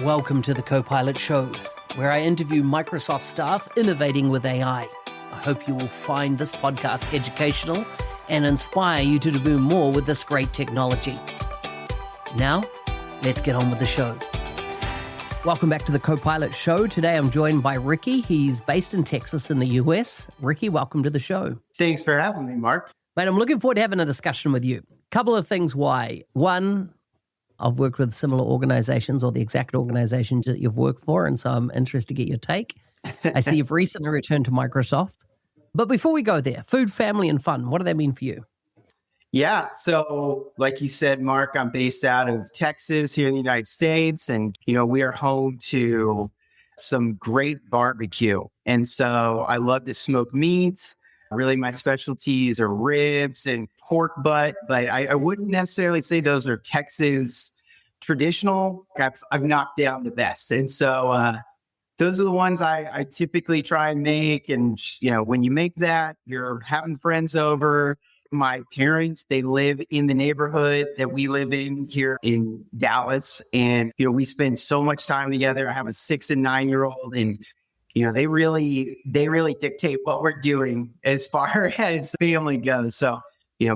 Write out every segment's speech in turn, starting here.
Welcome to the Copilot Show, where I interview Microsoft staff innovating with AI. I hope you will find this podcast educational and inspire you to do more with this great technology. Now, let's get on with the show. Welcome back to the Copilot Show. Today I'm joined by Ricky. He's based in Texas in the US. Ricky, welcome to the show. Thanks for having me, Mark. Mate, I'm looking forward to having a discussion with you. Couple of things why. One, I've worked with similar organizations or the exact organizations that you've worked for, and so I'm interested to get your take. I see you've recently returned to Microsoft. But before we go there, food, family, and fun, what do they mean for you? Yeah, so like you said, Mark, I'm based out of Texas here in the United States, and we are home to some great barbecue. And so I love to smoke meats. Really, my specialties are ribs and pork butt, but I wouldn't necessarily say those are Texas traditional. I've knocked down the best. And so those are the ones I typically try and make. And, when you make that, you're having friends over. My parents, they live in the neighborhood that we live in here in Dallas. And, we spend so much time together. I have a 6 and 9-year-old, and they really dictate what we're doing as far as family goes. So,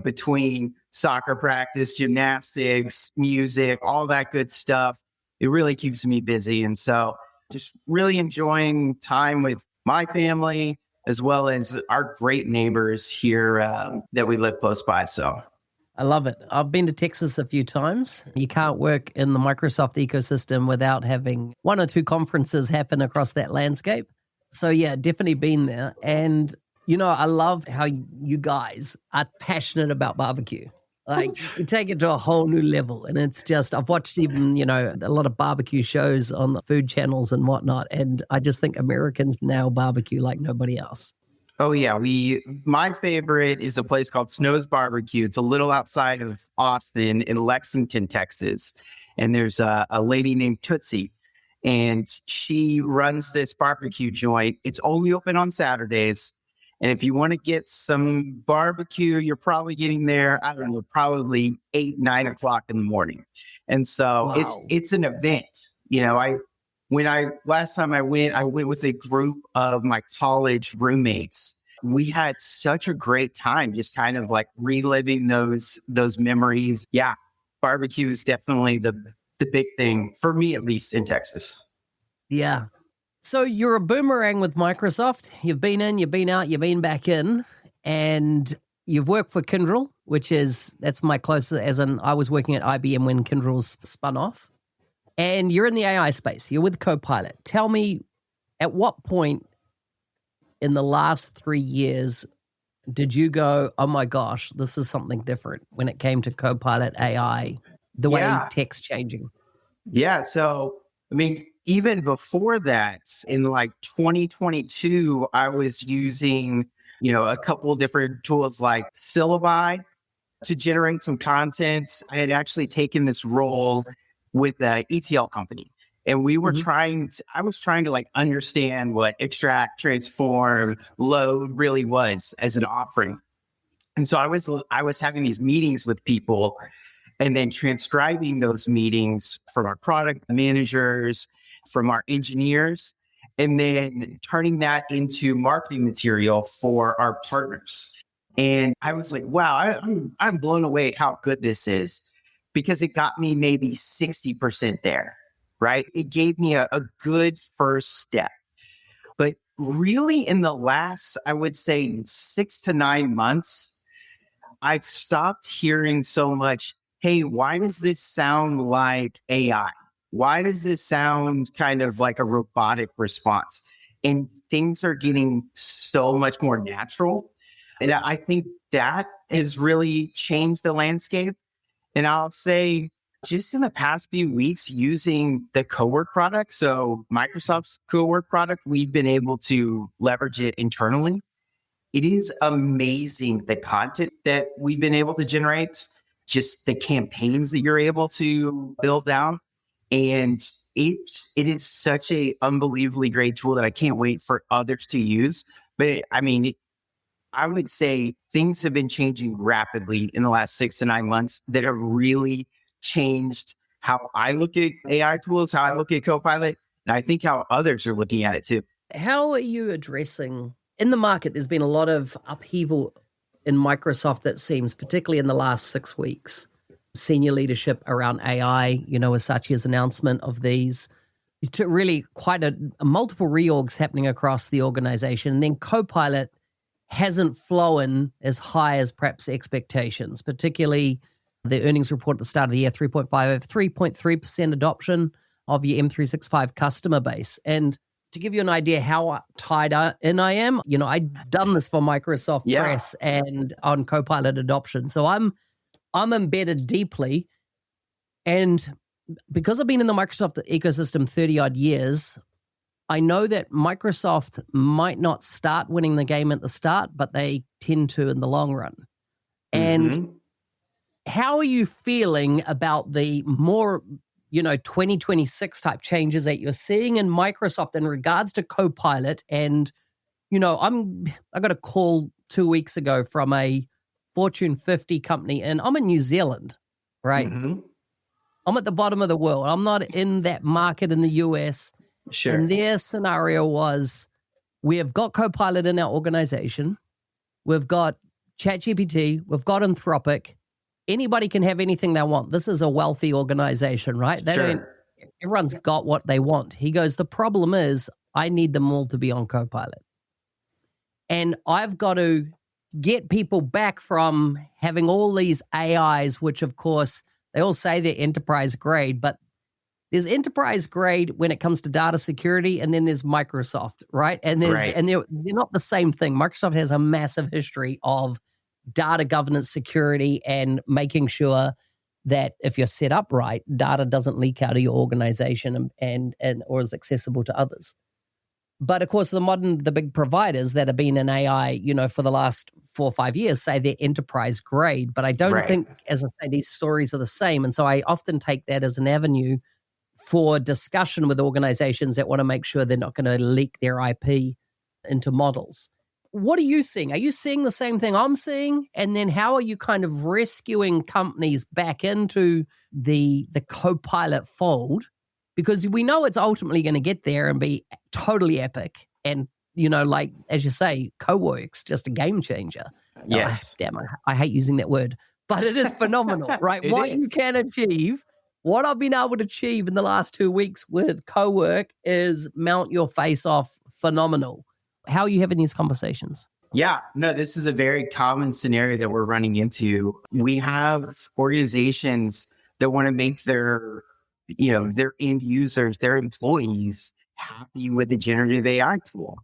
between soccer practice, gymnastics, music, all that good stuff, it really keeps me busy. And so just really enjoying time with my family, as well as our great neighbors here that we live close by. So I love it. I've been to Texas a few times. You can't work in the Microsoft ecosystem without having one or two conferences happen across that landscape. So yeah, definitely been there. And, I love how you guys are passionate about barbecue. Like you take it to a whole new level. And it's just, I've watched even, a lot of barbecue shows on the food channels and whatnot. And I just think Americans nail barbecue like nobody else. Oh yeah, my favorite is a place called Snow's Barbecue. It's a little outside of Austin in Lexington, Texas. And there's a lady named Tootsie, and she runs this barbecue joint. It's only open on Saturdays. And if you want to get some barbecue, you're probably getting there, I don't know, probably 8, 9 o'clock in the morning. And so Wow. it's an event. Last time I went with a group of my college roommates. We had such a great time, just kind of like reliving those memories. Yeah, barbecue is definitely the big thing for me, at least in Texas. Yeah. So you're a boomerang with Microsoft. You've been in, you've been out, you've been back in, and you've worked for Kyndryl, that's my closest, as in I was working at IBM when Kyndryl's spun off. And you're in the AI space. You're with Copilot. Tell me, at what point in the last 3 years did you go, oh my gosh, this is something different when it came to Copilot AI, the way tech's changing? Yeah. So, even before that, in like 2022, I was using, a couple of different tools like Syllabi to generate some content. I had actually taken this role with the ETL company, and we were I was trying to understand what extract, transform, load really was as an offering. And so I was having these meetings with people and then transcribing those meetings from our product managers, from our engineers, and then turning that into marketing material for our partners. And I was like, wow, I'm blown away at how good this is, because it got me maybe 60% there, right? It gave me a good first step. But really in the last, I would say 6 to 9 months, I've stopped hearing so much, hey, why does this sound like AI? Why does this sound kind of like a robotic response? And things are getting so much more natural. And I think that has really changed the landscape. And I'll say just in the past few weeks using the Cowork product, so Microsoft's Cowork product, we've been able to leverage it internally. It is amazing the content that we've been able to generate, just the campaigns that you're able to build out. And it is such a unbelievably great tool that I can't wait for others to use. But I would say things have been changing rapidly in the last 6 to 9 months that have really changed how I look at AI tools, how I look at Copilot, and I think how others are looking at it too. How are you addressing in the market? There's been a lot of upheaval in Microsoft, that seems, particularly in the last 6 weeks. Senior leadership around AI, with Satya's announcement of these, to really quite a multiple reorgs happening across the organization. And then Copilot hasn't flown as high as perhaps expectations, particularly the earnings report at the start of the year, 3.3% adoption of your M365 customer base. And to give you an idea how tied in I am, I've done this for Microsoft Press and on Copilot adoption. So I'm embedded deeply. And because I've been in the Microsoft ecosystem 30 odd years, I know that Microsoft might not start winning the game at the start, but they tend to in the long run. And how are you feeling about the more 2026 type changes that you're seeing in Microsoft in regards to Copilot? And, I got a call 2 weeks ago from a Fortune 50 company, and I'm in New Zealand, right? I'm at the bottom of the world. I'm not in that market in the US. Sure. And their scenario was, we have got Copilot in our organization. We've got ChatGPT. We've got Anthropic. Anybody can have anything they want. This is a wealthy organization, right? Everyone's got what they want. He goes, the problem is I need them all to be on Copilot. And I've got to get people back from having all these AIs, which of course they all say they're enterprise grade, but there's enterprise grade when it comes to data security, and then there's Microsoft, right? And they're not the same thing. Microsoft has a massive history of data governance, security, and making sure that if you're set up right, data doesn't leak out of your organization and or is accessible to others. But of course, the big providers that have been in AI, for the last 4 or 5 years say they're enterprise grade. But I don't think, as I say, these stories are the same. And so I often take that as an avenue for discussion with organizations that want to make sure they're not going to leak their IP into models. What are you seeing? Are you seeing the same thing I'm seeing? And then how are you kind of rescuing companies back into the Copilot fold? Because we know it's ultimately going to get there and be totally epic. And, like, as you say, co-work's just a game changer. Yes. I hate using that word, but it is phenomenal, right? You can achieve, what I've been able to achieve in the last 2 weeks with co-work is mount your face off phenomenal. How are you having these conversations? Yeah, no, this is a very common scenario that we're running into. We have organizations that want to make their end users, their employees, happy with the generative AI tool.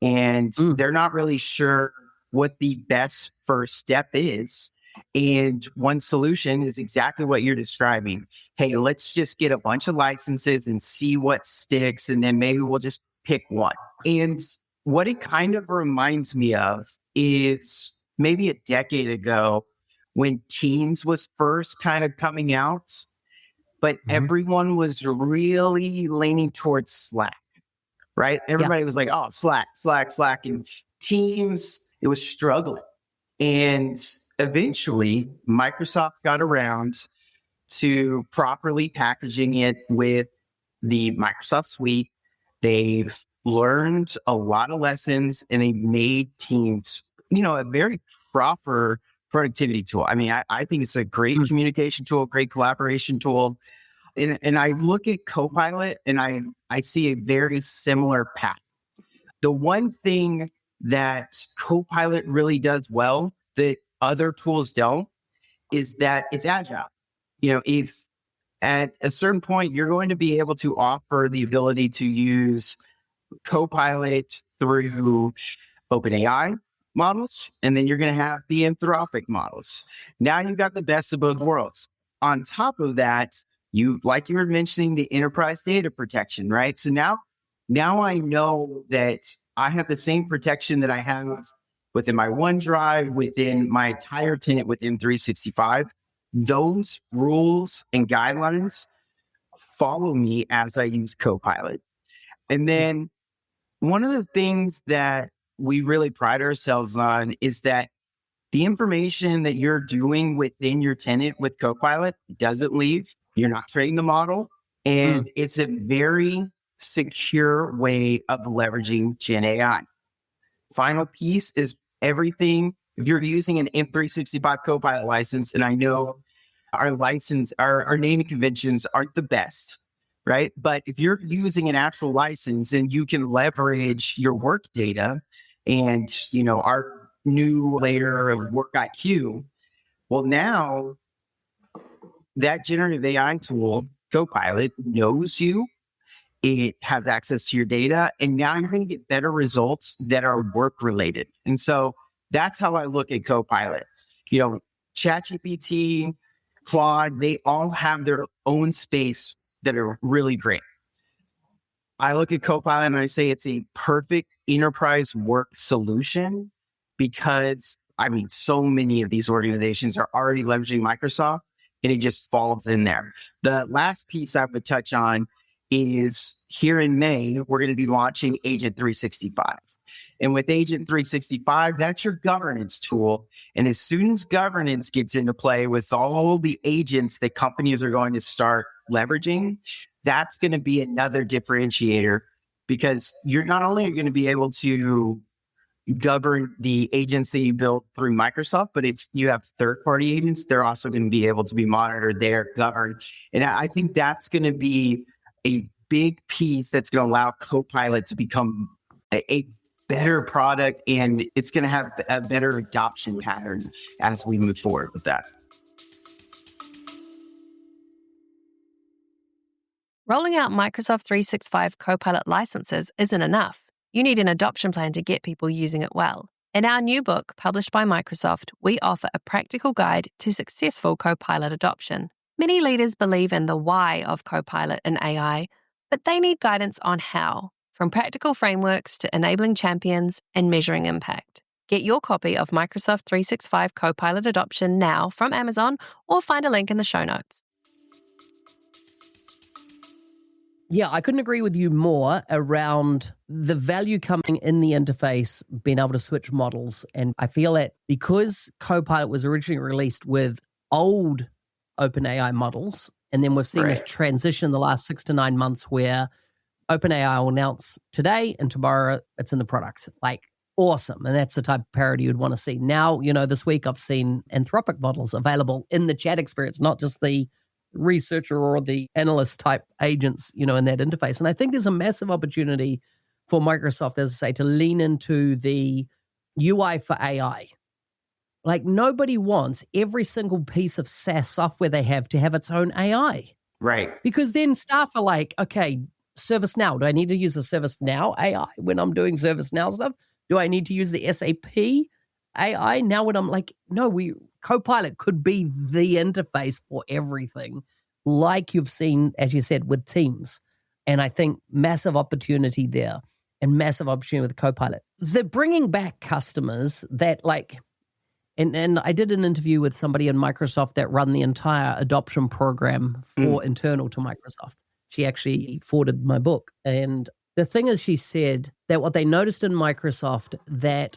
And they're not really sure what the best first step is. And one solution is exactly what you're describing. Hey, let's just get a bunch of licenses and see what sticks. And then maybe we'll just pick one. And what it kind of reminds me of is maybe a decade ago when Teams was first kind of coming out, but everyone was really leaning towards Slack, right? Everybody was like, oh, Slack. And Teams, it was struggling. And eventually, Microsoft got around to properly packaging it with the Microsoft suite. They've learned a lot of lessons and they made Teams, a very proper productivity tool. I mean, I think it's a great communication tool, great collaboration tool. And I look at Copilot and I see a very similar path. The one thing that Copilot really does well that other tools don't is that it's agile. If at a certain point, you're going to be able to offer the ability to use Copilot through OpenAI models, and then you're going to have the Anthropic models. Now you've got the best of both worlds. On top of that, you were mentioning the enterprise data protection, right? So now I know that I have the same protection that I have within my OneDrive, within my entire tenant within 365. Those rules and guidelines follow me as I use Copilot. And then one of the things that we really pride ourselves on is that the information that you're doing within your tenant with Copilot doesn't leave. You're not training the model. And it's a very secure way of leveraging Gen AI. Final piece is everything. If you're using an M365 Copilot license, and I know our naming conventions aren't the best, right? But if you're using an actual license and you can leverage your work data and, our new layer of work IQ, well, now that generative AI tool, Copilot, knows you. It has access to your data, and now you're going to get better results that are work related. And so that's how I look at Copilot. ChatGPT, Claude, they all have their own space that are really great. I look at Copilot and I say it's a perfect enterprise work solution because, so many of these organizations are already leveraging Microsoft, and it just falls in there. The last piece I would touch on is here in May, we're going to be launching Agent 365. And with Agent 365, that's your governance tool. And as soon as governance gets into play with all the agents that companies are going to start leveraging, that's going to be another differentiator, because you're not only going to be able to govern the agents that you build through Microsoft, but if you have third-party agents, they're also going to be able to be monitored there, governed. And I think that's going to be a big piece that's going to allow Copilot to become a better product, and it's going to have a better adoption pattern as we move forward with that. Rolling out Microsoft 365 Copilot licenses isn't enough. You need an adoption plan to get people using it well. In our new book, published by Microsoft, we offer a practical guide to successful Copilot adoption. Many leaders believe in the why of Copilot and AI, but they need guidance on how, from practical frameworks to enabling champions and measuring impact. Get your copy of Microsoft 365 Copilot Adoption now from Amazon, or find a link in the show notes. Yeah, I couldn't agree with you more around the value coming in the interface, being able to switch models. And I feel that because Copilot was originally released with old OpenAI models, and then we've seen this transition the last 6 to 9 months where OpenAI will announce today and tomorrow it's in the product. Like, awesome. And that's the type of parity you'd want to see. Now, this week I've seen Anthropic models available in the chat experience, not just the researcher or the analyst type agents, in that interface. And I think there's a massive opportunity for Microsoft, as I say, to lean into the UI for AI. Like, nobody wants every single piece of SaaS software they have to have its own AI. Right. Because then staff are like, okay, ServiceNow, do I need to use a ServiceNow AI when I'm doing ServiceNow stuff? Do I need to use the SAP AI? Now when I'm like, no, Copilot could be the interface for everything, like you've seen, as you said, with Teams. And I think massive opportunity there and massive opportunity with Copilot. They're bringing back customers that and I did an interview with somebody in Microsoft that run the entire adoption program for internal to Microsoft. She actually forwarded my book. And the thing is, she said that what they noticed in Microsoft, that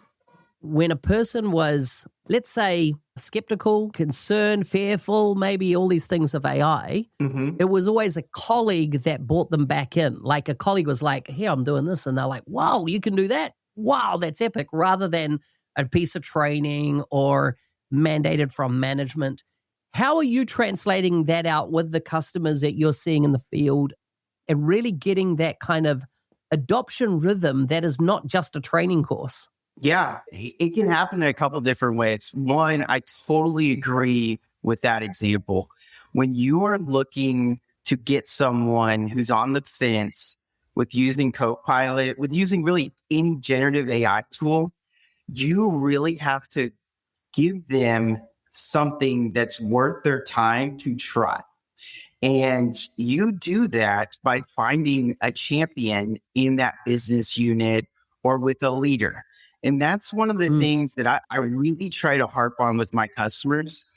when a person was, let's say, skeptical, concerned, fearful, maybe all these things of AI, it was always a colleague that brought them back in. Like, a colleague was like, hey, I'm doing this. And they're like, wow, you can do that? Wow, that's epic. Rather than a piece of training or mandated from management. How are you translating that out with the customers that you're seeing in the field and really getting that kind of adoption rhythm that is not just a training course? Yeah, it can happen in a couple of different ways. One, I totally agree with that example. When you are looking to get someone who's on the fence with using Copilot, with using really any generative AI tool, you really have to give them something that's worth their time to try. And you do that by finding a champion in that business unit or with a leader. And that's one of the things that I really try to harp on with my customers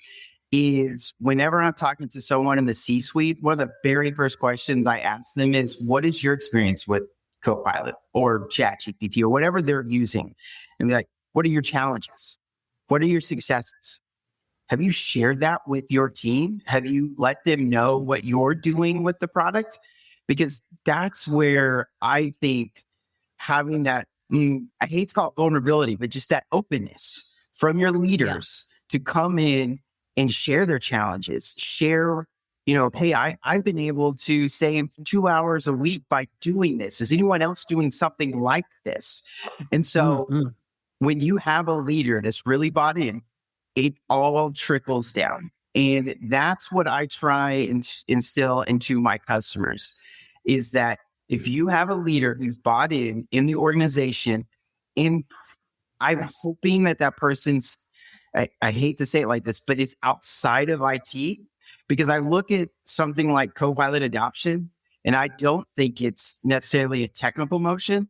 is whenever I'm talking to someone in the C-suite, one of the very first questions I ask them is, what is your experience with Copilot or ChatGPT or whatever they're using? And they're like, what are your challenges? What are your successes? have you shared that with your team? Have you let them know what you're doing with the product? Because that's where I think having that, I hate to call it vulnerability, but just that openness from your leaders to come in and share their challenges, share, hey, I've been able to save 2 hours a week by doing this. Is anyone else doing something like this? And so when you have a leader that's really bought in, it all trickles down. And that's what I try and instill into my customers, is that if you have a leader who's bought in the organization, and I'm hoping that person's, I hate to say it like this, but it's outside of IT, because I look at something like Copilot adoption, and I don't think it's necessarily a technical motion.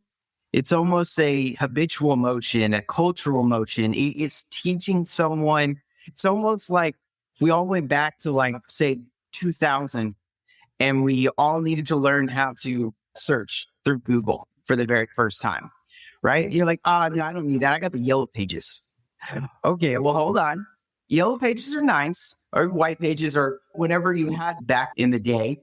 It's almost a habitual motion, a cultural motion. It's teaching someone. It's almost like if we all went back to, like, say, 2000, and we all needed to learn how to search through Google for the very first time, right? You're like, no, I don't need that. I got the yellow pages. Okay, well, hold on. Yellow pages are nice, or white pages, or whatever you had back in the day.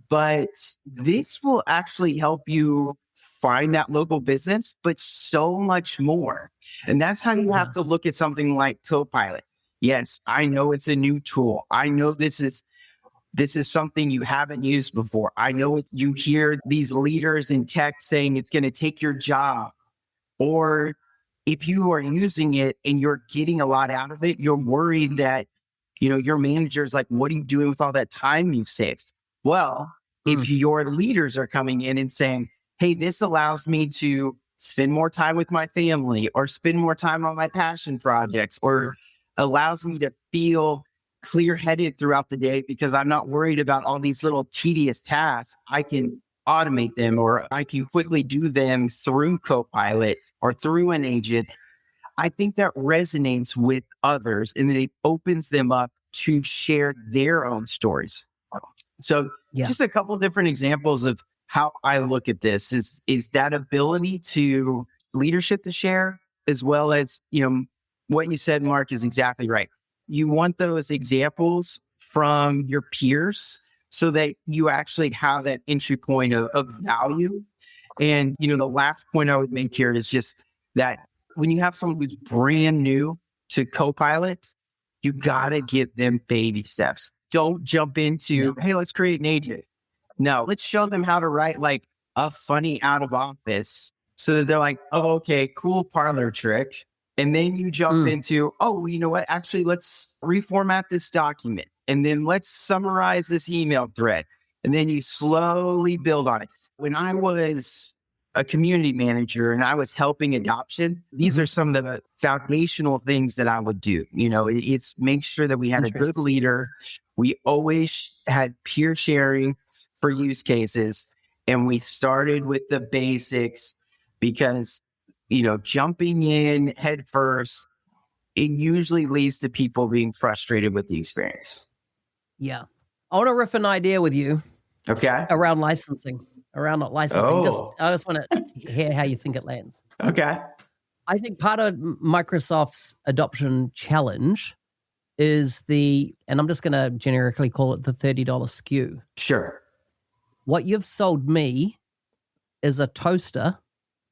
But this will actually help you find that local business, but so much more. And that's how you have to look at something like Copilot. Yes, I know it's a new tool. I know this is something you haven't used before. I know you hear these leaders in tech saying it's going to take your job. Or if you are using it and you're getting a lot out of it, you're worried that, your manager's like, what are you doing with all that time you've saved? Well, if your leaders are coming in and saying, hey, this allows me to spend more time with my family, or spend more time on my passion projects, or allows me to feel clear-headed throughout the day because I'm not worried about all these little tedious tasks. I can automate them, or I can quickly do them through Copilot or through an agent. I think that resonates with others, and it opens them up to share their own stories. So just a couple of different examples of how I look at this is that ability to leadership to share, as well as, what you said, Mark, is exactly right. You want those examples from your peers so that you actually have that entry point of value. And, the last point I would make here is just that when you have someone who's brand new to Copilot, you got to give them baby steps. Don't jump into, hey, let's create an agent. No, let's show them how to write like a funny out of office, so that they're like, oh, okay, cool parlor trick. And then you jump into, oh, you know what? Actually, let's reformat this document. And then let's summarize this email thread. And then you slowly build on it. When I was a community manager and I was helping adoption, these are some of the foundational things that I would do. It's make sure that we had a good leader. We always had peer sharing for use cases. And we started with the basics, because jumping in head first, it usually leads to people being frustrated with the experience. Yeah. I want to riff an idea with you. Okay. Around licensing. I just want to hear how you think it lands. Okay. I think part of Microsoft's adoption challenge is and I'm just going to generically call it the $30 SKU. Sure. What you've sold me is a toaster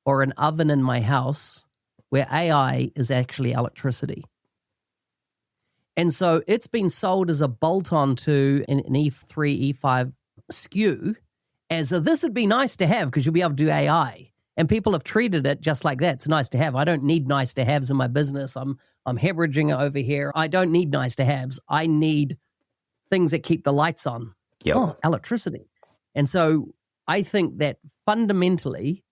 or an oven in my house where AI is actually electricity. And so it's been sold as a bolt-on to an E3, E5 SKU, as this would be nice to have because you'll be able to do AI. And people have treated it just like that. It's nice to have. I don't need nice to haves in my business. I'm hemorrhaging over here. I don't need nice to haves. I need things that keep the lights on. Yep. Oh, electricity. And so I think that fundamentally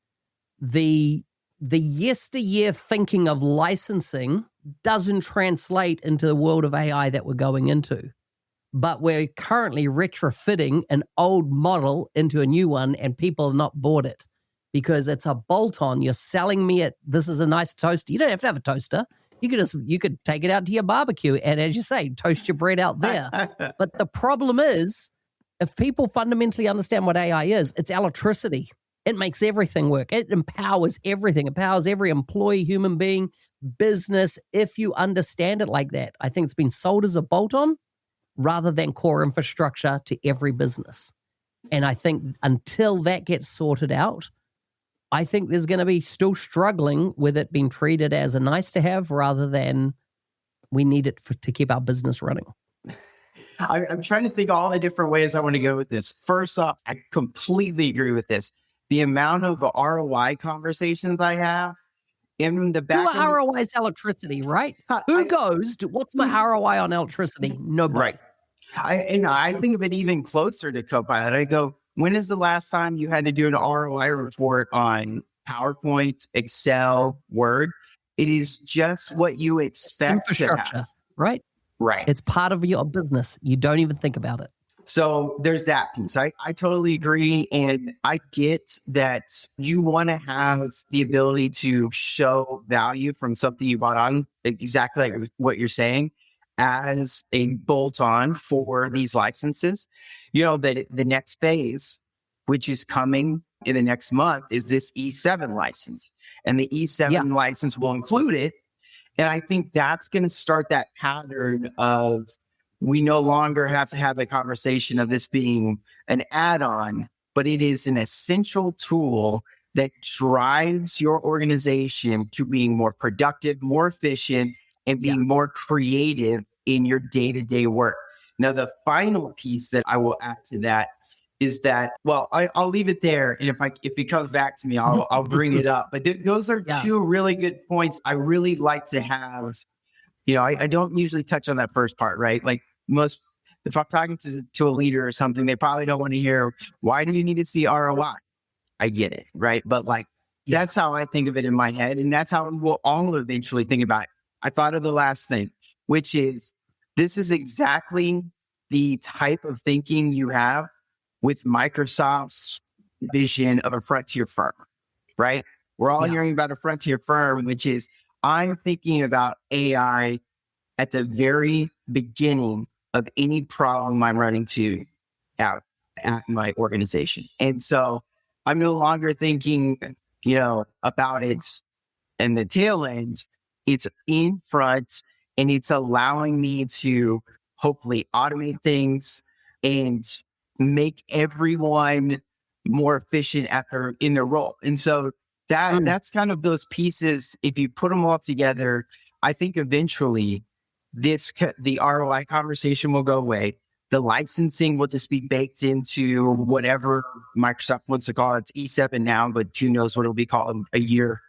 the yesteryear thinking of licensing doesn't translate into the world of AI that we're going into. But we're currently retrofitting an old model into a new one, and people have not bought it because it's a bolt-on. You're selling me this is a nice toaster. You don't have to have a toaster. You could take it out to your barbecue and, as you say, toast your bread out there. But the problem is, if people fundamentally understand what AI is, it's electricity. It makes everything work. It empowers everything. It empowers every employee, human being, business if you understand it like that. I think it's been sold as a bolt-on rather than core infrastructure to every business. And I think until that gets sorted out, I think there's going to be still struggling with it being treated as a nice to have rather than we need it to keep our business running. I'm trying to think all the different ways I want to go with this. First off, I completely agree with this. The amount of ROI conversations I have in the back. Who ROIs electricity, right? What's my ROI on electricity? Nobody. Right. I think of it even closer to Copilot. I go, when is the last time you had to do an ROI report on PowerPoint, Excel, Word? It is just what you expect to have. Right? Right. It's part of your business. You don't even think about it. So there's that piece. I totally agree. And I get that you want to have the ability to show value from something you bought on, exactly like what you're saying, as a bolt-on for these licenses. You know, that the next phase, which is coming in the next month, is this E7 license. And the E7 license will include it. And I think that's going to start that pattern of we no longer have to have a conversation of this being an add-on, but it is an essential tool that drives your organization to being more productive, more efficient, and being more creative in your day-to-day work. Now, the final piece that I will add to that is that, well, I'll leave it there. And if it comes back to me, I'll bring it up. But those are two really good points. I really like to have, I don't usually touch on that first part, right? Like if I'm talking to a leader or something, they probably don't want to hear, why do you need to see ROI? I get it, right? But that's how I think of it in my head. And that's how we'll all eventually think about it. I thought of the last thing, which is this is exactly the type of thinking you have with Microsoft's vision of a frontier firm, right? We're all hearing about a frontier firm, which is I'm thinking about AI at the very beginning of any problem I'm running to at my organization. And so I'm no longer thinking, about it and the tail end. It's in front and it's allowing me to hopefully automate things and make everyone more efficient in their role. And so that's kind of those pieces. If you put them all together, I think eventually the ROI conversation will go away. The licensing will just be baked into whatever Microsoft wants to call it. It's E7 now, but who knows what it'll be called a year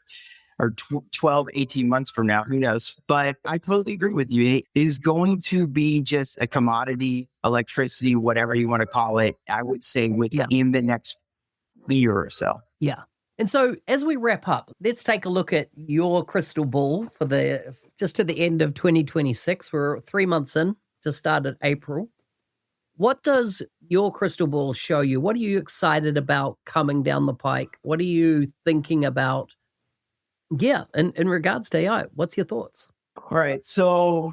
or 12, 18 months from now, who knows? But I totally agree with you. It is going to be just a commodity, electricity, whatever you want to call it, I would say within the next year or so. Yeah. And so as we wrap up, let's take a look at your crystal ball for just to the end of 2026. We're 3 months in, just started April. What does your crystal ball show you? What are you excited about coming down the pike? What are you thinking about? In regards to AI, what's your thoughts? All right. So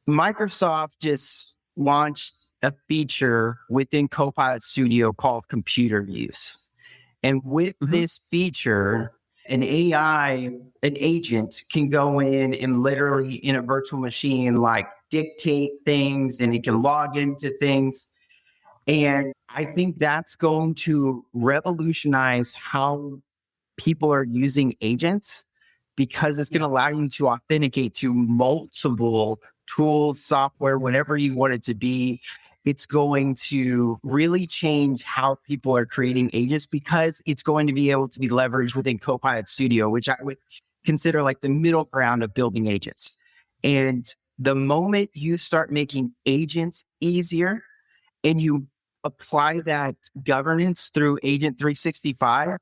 Microsoft just launched a feature within Copilot Studio called computer use. And with this feature, an agent can go in and literally in a virtual machine, dictate things, and it can log into things. And I think that's going to revolutionize how people are using agents, because it's going to allow you to authenticate to multiple tools, software, whatever you want it to be. It's going to really change how people are creating agents, because it's going to be able to be leveraged within Copilot Studio, which I would consider like the middle ground of building agents. And the moment you start making agents easier and you apply that governance through Agent 365,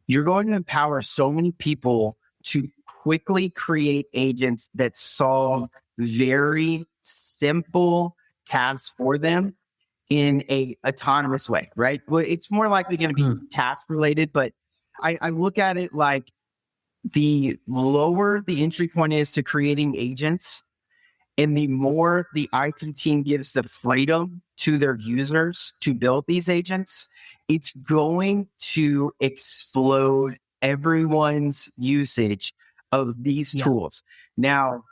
you're going to empower so many people to quickly create agents that solve very simple tasks for them in a autonomous way, right? Well, it's more likely going to be task related, but I look at it like the lower the entry point is to creating agents, and the more the IT team gives the freedom to their users to build these agents, it's going to explode everyone's usage of these Yeah. tools. Now,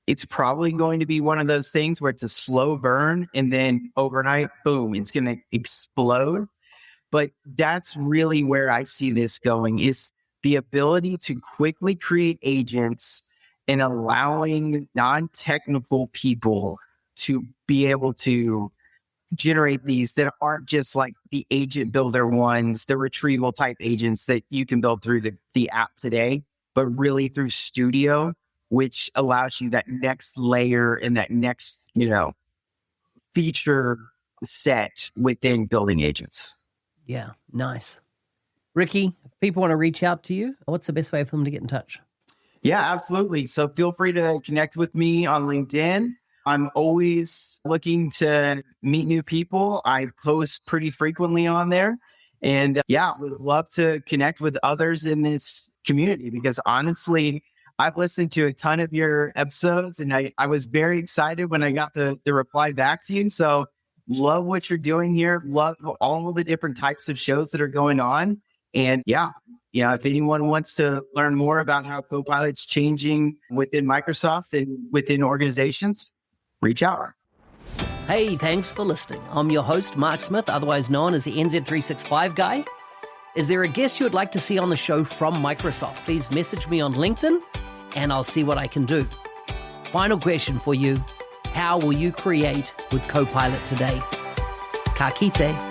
it's probably going to be one of those things where it's a slow burn and then overnight, boom, it's going to explode. But that's really where I see this going, is the ability to quickly create agents and allowing non-technical people to be able to generate these that aren't just like the agent builder ones, the retrieval type agents that you can build through the app today, but really through Studio, which allows you that next layer and that next, feature set within building agents. Yeah, nice. Ricky, if people want to reach out to you, what's the best way for them to get in touch? Yeah, absolutely. So feel free to connect with me on LinkedIn. I'm always looking to meet new people. I post pretty frequently on there. And would love to connect with others in this community, because honestly, I've listened to a ton of your episodes and I was very excited when I got the reply back to you. So love what you're doing here. Love all the different types of shows that are going on. And if anyone wants to learn more about how Copilot's changing within Microsoft and within organizations, reach out. Hey, thanks for listening. I'm your host, Mark Smith, otherwise known as the NZ365 guy. Is there a guest you would like to see on the show from Microsoft? Please message me on LinkedIn and I'll see what I can do. Final question for you. How will you create with Copilot today? Ka kite.